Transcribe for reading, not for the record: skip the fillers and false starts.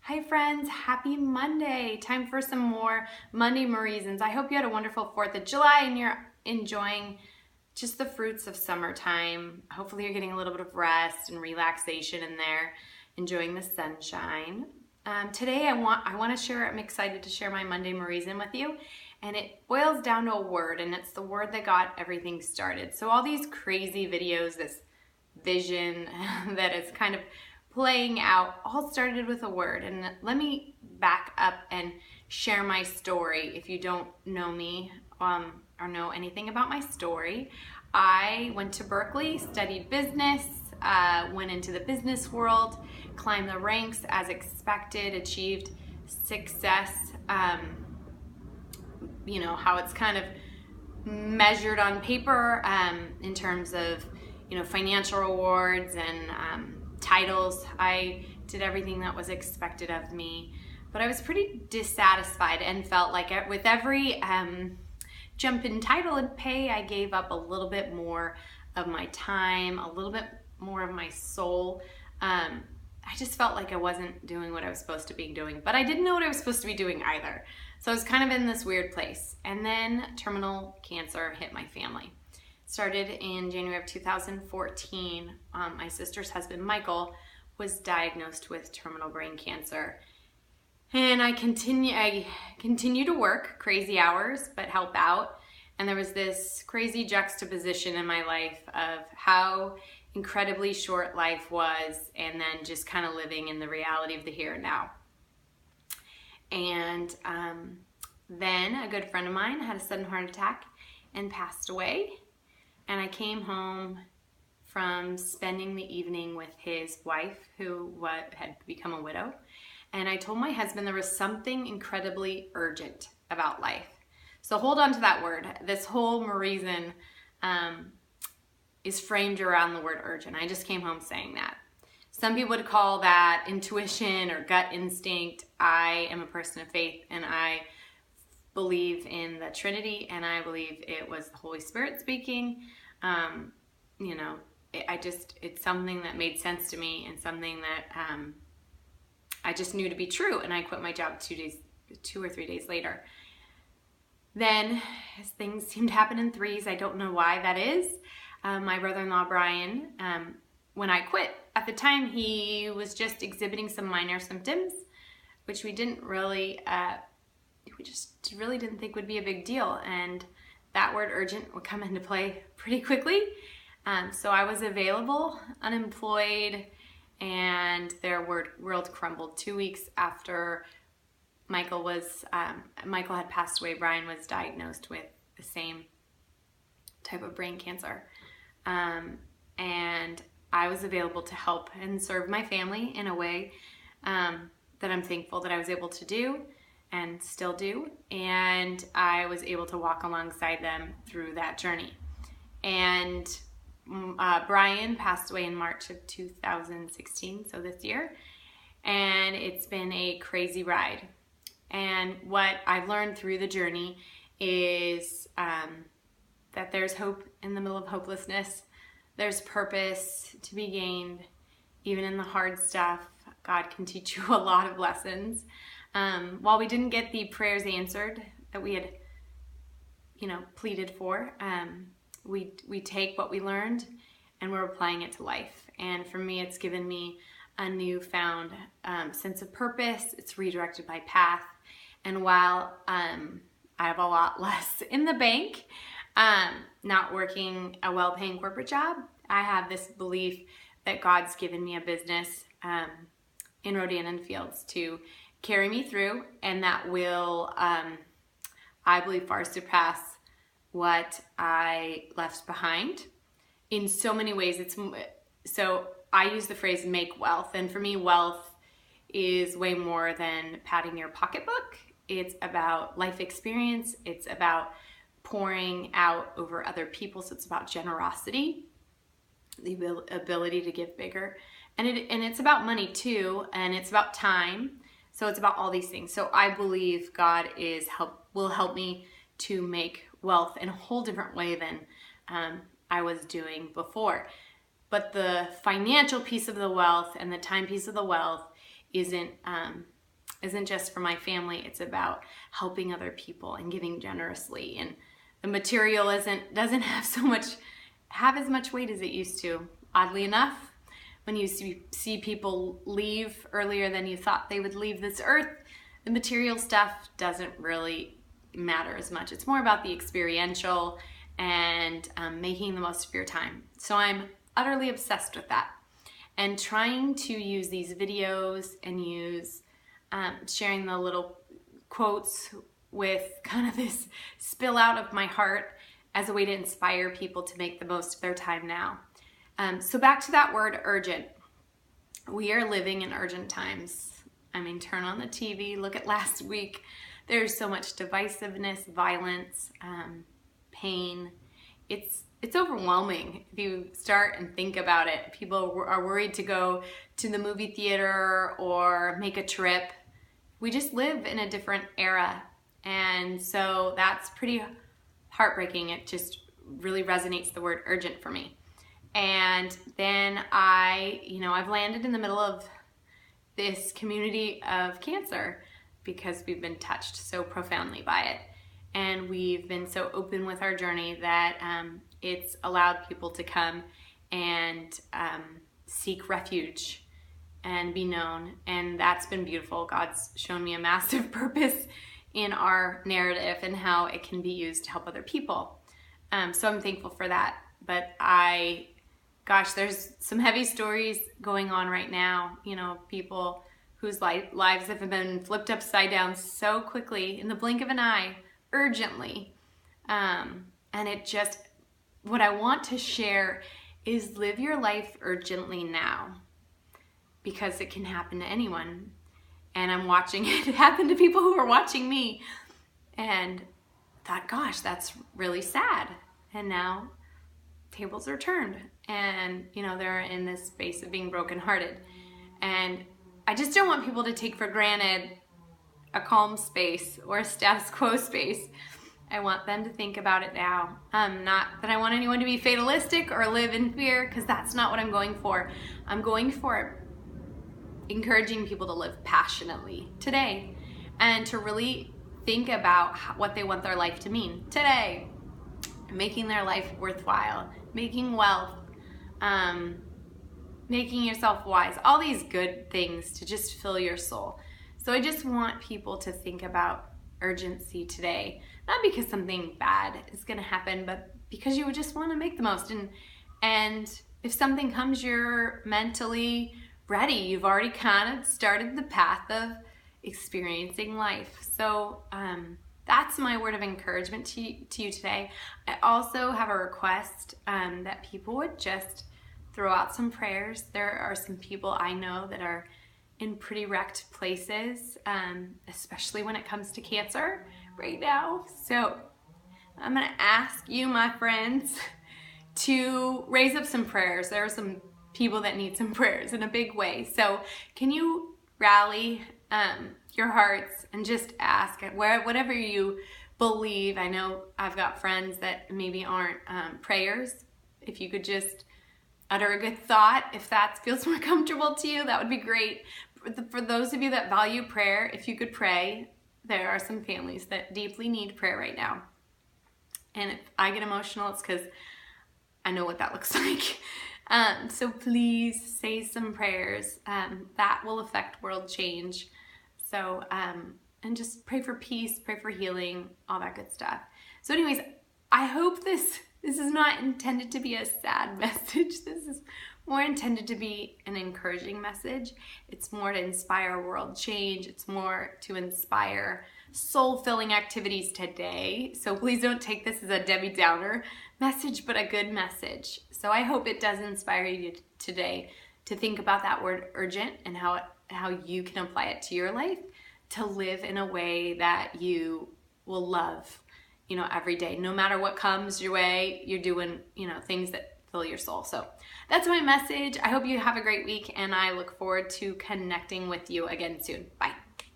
Hi friends, happy Monday. Time for some more Monday Mariesons. I hope you had a wonderful 4th of July and you're enjoying just the fruits of summertime. Hopefully you're getting a little bit of rest and relaxation in there, enjoying the sunshine. Today I'm excited to share my Monday Marieson with you, and it boils down to a word, and it's the word that got everything started. So all these crazy videos, this vision that is kind of playing out, all started with a word. And let me back up and share my story. If you don't know me or know anything about my story, I went to Berkeley, studied business, went into the business world, climbed the ranks as expected, achieved success, you know, how it's kind of measured on paper in terms of, you know, financial rewards and titles. I did everything that was expected of me, but I was pretty dissatisfied and felt like with every jump in title and pay, I gave up a little bit more of my time, a little bit more of my soul. I just felt like I wasn't doing what I was supposed to be doing, but I didn't know what I was supposed to be doing either. So I was kind of in this weird place. And then terminal cancer hit my family. Started in January of 2014. My sister's husband, Michael, was diagnosed with terminal brain cancer. And I continue to work crazy hours, but help out. And there was this crazy juxtaposition in my life of how incredibly short life was, and then just kind of living in the reality of the here and now. And then a good friend of mine had a sudden heart attack and passed away. And I came home from spending the evening with his wife, who had become a widow. And I told my husband there was something incredibly urgent about life. So hold on to that word. This whole Marieson is framed around the word urgent. I just came home saying that. Some people would call that intuition or gut instinct. I am a person of faith, and I believe in the Trinity, and I believe it was the Holy Spirit speaking. You know, it's something that made sense to me, and something that I just knew to be true. And I quit my job 2 or 3 days later. Then, as things seem to happen in threes, I don't know why that is. My brother-in-law Brian, when I quit, at the time he was just exhibiting some minor symptoms, which we just really didn't think would be a big deal. And that word urgent would come into play pretty quickly. So I was available, unemployed, and their world crumbled. 2 weeks after Michael had passed away, Brian was diagnosed with the same type of brain cancer. And I was available to help and serve my family in a way that I'm thankful that I was able to do and still do. And I was able to walk alongside them through that journey. And Brian passed away in March of 2016, so this year. And it's been a crazy ride. And what I've learned through the journey is that there's hope in the middle of hopelessness. There's purpose to be gained. Even in the hard stuff, God can teach you a lot of lessons. While we didn't get the prayers answered that we had, pleaded for, we take what we learned and we're applying it to life. And for me, it's given me a newfound sense of purpose. It's redirected my path. And while I have a lot less in the bank, not working a well-paying corporate job, I have this belief that God's given me a business in Rodan Fields to carry me through, and that will, I believe, far surpass what I left behind in so many ways. So I use the phrase make wealth, and for me, wealth is way more than padding your pocketbook. It's about life experience. It's about pouring out over other people. So it's about generosity, the ability to give bigger, and it's about money too, and it's about time. So it's about all these things. So I believe God will help me to make wealth in a whole different way than I was doing before. But the financial piece of the wealth and the time piece of the wealth isn't isn't just for my family. It's about helping other people and giving generously. And the material doesn't have as much weight as it used to. Oddly enough, when you see people leave earlier than you thought they would leave this earth, the material stuff doesn't really matter as much. It's more about the experiential and making the most of your time. So I'm utterly obsessed with that, and trying to use these videos and use sharing the little quotes with kind of this spill out of my heart as a way to inspire people to make the most of their time now. So back to that word urgent. We are living in urgent times. I mean, turn on the TV, look at last week. There's so much divisiveness, violence, pain. It's overwhelming if you start and think about it. People are worried to go to the movie theater or make a trip. We just live in a different era. And so that's pretty heartbreaking. It just really resonates, the word urgent, for me. And then I've landed in the middle of this community of cancer because we've been touched so profoundly by it. And we've been so open with our journey that it's allowed people to come and seek refuge and be known. And that's been beautiful. God's shown me a massive purpose in our narrative and how it can be used to help other people. So I'm thankful for that. But there's some heavy stories going on right now. People whose lives have been flipped upside down so quickly in the blink of an eye, urgently. And what I want to share is live your life urgently now, because it can happen to anyone. And I'm watching it happen to people who are watching me, and thought, gosh, that's really sad. And now tables are turned, and they're in this space of being brokenhearted. And I just don't want people to take for granted a calm space or a status quo space. I want them to think about it now. Not that I want anyone to be fatalistic or live in fear, because that's not what I'm going for. I'm going for encouraging people to live passionately today, and to really think about what they want their life to mean today. Making their life worthwhile, making wealth, making yourself wise, all these good things to just fill your soul. So I just want people to think about urgency today, not because something bad is going to happen, but because you would just want to make the most. And if something comes, you're mentally ready. You've already kind of started the path of experiencing life. So that's my word of encouragement to you today. I also have a request that people would just throw out some prayers. There are some people I know that are in pretty wrecked places, especially when it comes to cancer right now. So I'm going to ask you, my friends, to raise up some prayers. There are some people that need some prayers in a big way. So can you rally your hearts and just ask whatever you believe. I know I've got friends that maybe aren't prayers. If you could just utter a good thought, if that feels more comfortable to you, that would be great. For those of you that value prayer, if you could pray. There are some families that deeply need prayer right now. And if I get emotional, it's because I know what that looks like. So please say some prayers that will affect world change. So, and just pray for peace, pray for healing, all that good stuff. So anyways, I hope this is not intended to be a sad message. This is more intended to be an encouraging message. It's more to inspire world change. It's more to inspire soul-filling activities today. So please don't take this as a Debbie Downer message, but a good message. So I hope it does inspire you today to think about that word urgent and how you can apply it to your life, to live in a way that you will love, every day. No matter what comes your way, you're doing, things that fill your soul. So that's my message. I hope you have a great week, and I look forward to connecting with you again soon. Bye.